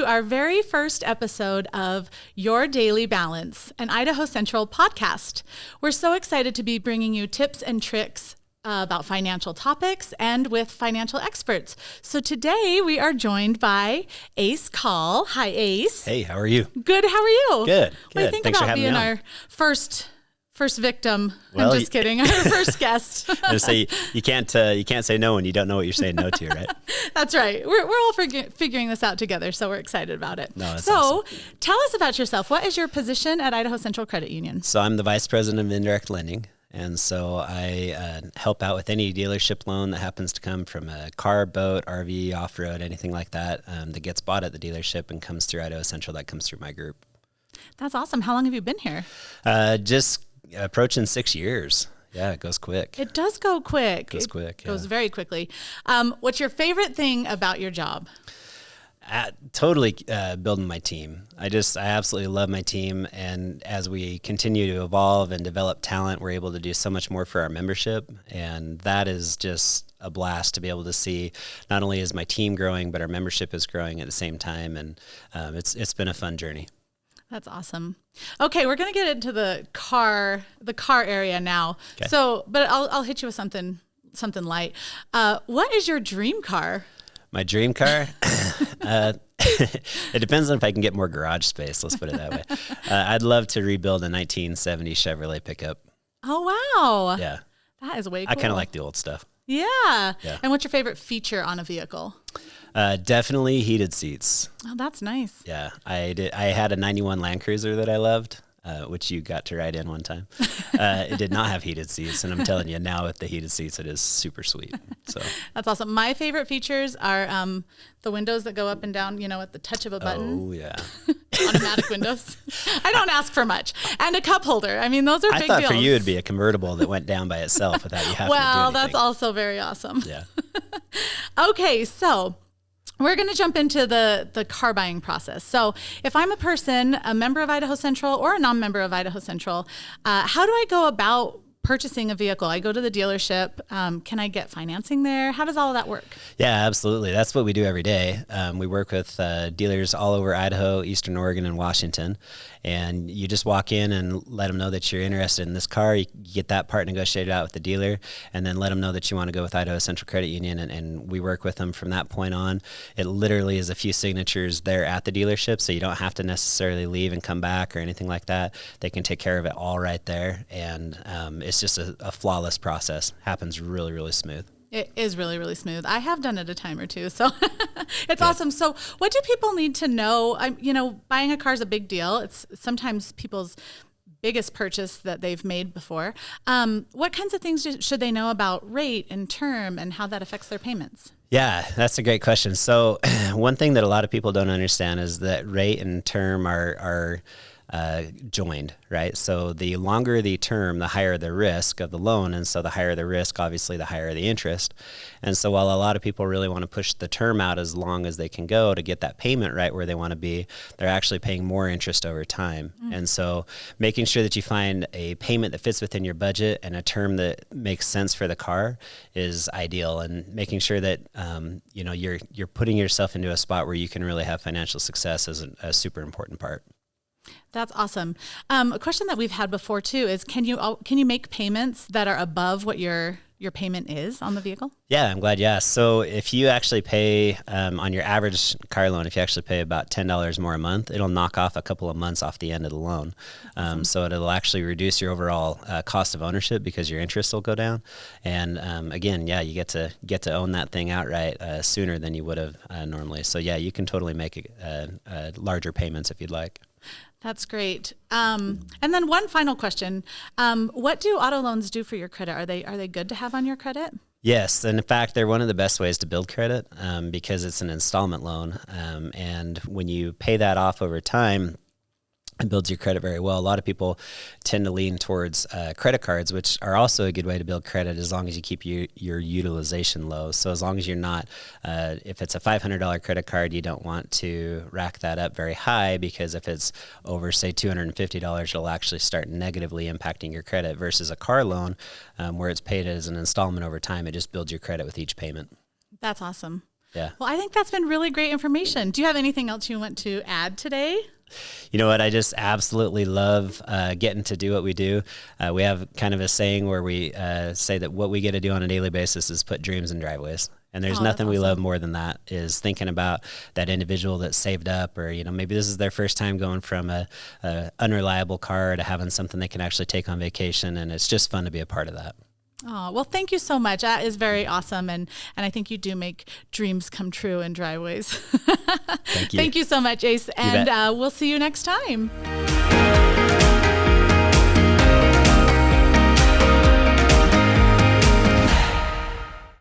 our very first episode of Your Daily Balance, an Idaho Central podcast. We're so excited to be bringing you tips and tricks about financial topics and with financial experts. So today we are joined by Ace Call. Hi, Ace. Hey, how are you? Good. How are you? Good. What do you think Thanks about for having being me on. our first victim? Well, I'm just kidding. Our first guest. I was say you can't say no when you don't know what you're saying no to, right? That's right. We're all figuring this out together, so we're excited about it. No, that's so awesome. Tell us about yourself. What is your position at Idaho Central Credit Union? So I'm the vice president of indirect lending, and so I help out with any dealership loan that happens to come from a car, boat, RV, off-road, anything like that that gets bought at the dealership and comes through Idaho Central. That comes through my group. That's awesome. How long have you been here? Just approaching 6 years. Yeah, it goes quick. It does go quick. It goes quick. Goes very quickly. What's your favorite thing about your job? Totally building my team. I absolutely love my team. And as we continue to evolve and develop talent, we're able to do so much more for our membership. And that is just a blast to be able to see not only is my team growing, but our membership is growing at the same time. And it's been a fun journey. That's awesome. Okay, we're going to get into the car area now. Okay. So, but I'll hit you with something light. What is your dream car? My dream car? It depends on if I can get more garage space. Let's put it that way. I'd love to rebuild a 1970 Chevrolet pickup. Oh, wow. Yeah. That is way cool. I kind of like the old stuff. Yeah. And what's your favorite feature on a vehicle? Definitely heated seats. Oh, that's nice. Yeah, I had a 91 Land Cruiser that I loved, which you got to ride in one time. It did not have heated seats, and I'm telling you now with the heated seats, it is super sweet. So that's awesome. My favorite features are the windows that go up and down, at the touch of a button. Oh, yeah. Automatic windows. I don't ask for much. And a cup holder. I mean, those are big deals. I thought for you it'd be a convertible that went down by itself without you having to do anything. Well, that's also very awesome. Yeah. Okay, so we're going to jump into the car buying process. So if I'm a person, a member of Idaho Central or a non-member of Idaho Central, how do I go about purchasing a vehicle? I go to the dealership. Can I get financing there? How does all of that work? Yeah, absolutely. That's what we do every day. We work with dealers all over Idaho, Eastern Oregon, and Washington. And you just walk in and let them know that you're interested in this car. You get that part negotiated out with the dealer, and then let them know that you want to go with Idaho Central Credit Union. And we work with them from that point on. It literally is a few signatures there at the dealership, so you don't have to necessarily leave and come back or anything like that. They can take care of it all right there. And it's just a flawless process. Happens really, really smooth. It is really, really smooth. I have done it a time or two, so it's awesome. So what do people need to know? Buying a car is a big deal. It's sometimes people's biggest purchase that they've made before. What kinds of things should they know about rate and term and how that affects their payments? Yeah, that's a great question. So one thing that a lot of people don't understand is that rate and term are joined, right? So the longer the term, the higher the risk of the loan. And so the higher the risk, obviously, the higher the interest. And so while a lot of people really want to push the term out as long as they can go to get that payment right where they want to be, they're actually paying more interest over time. And so making sure that you find a payment that fits within your budget and a term that makes sense for the car is ideal. And making sure that, you're putting yourself into a spot where you can really have financial success is a super important part. That's awesome. A question that we've had before too is can you make payments that are above what your payment is on the vehicle? Yeah, I'm glad you asked. So if you actually pay on your average car loan, if you actually pay about $10 more a month, it'll knock off a couple of months off the end of the loan. So it'll actually reduce your overall cost of ownership because your interest will go down. And again, you get to own that thing outright sooner than you would have normally. So yeah, you can totally make larger payments if you'd like. That's great. And then one final question. What do auto loans do for your credit? Are they good to have on your credit? Yes, and in fact, they're one of the best ways to build credit because it's an installment loan. And when you pay that off over time, it builds your credit very well. A lot of people tend to lean towards credit cards, which are also a good way to build credit as long as you keep your utilization low. So as long as you're not, if it's a $500 credit card, you don't want to rack that up very high because if it's over, say, $250, it'll actually start negatively impacting your credit versus a car loan where it's paid as an installment over time. It just builds your credit with each payment. That's awesome. Yeah. Well, I think that's been really great information. Do you have anything else you want to add today? You know what? I just absolutely love getting to do what we do. We have kind of a saying where we say that what we get to do on a daily basis is put dreams in driveways. And there's nothing we love more than that, is thinking about that individual that's saved up, or, maybe this is their first time going from a unreliable car to having something they can actually take on vacation. And it's just fun to be a part of that. Oh, well, thank you so much. That is very awesome. And I think you do make dreams come true in driveways. Thank you. Thank you so much, Ace. And we'll see you next time.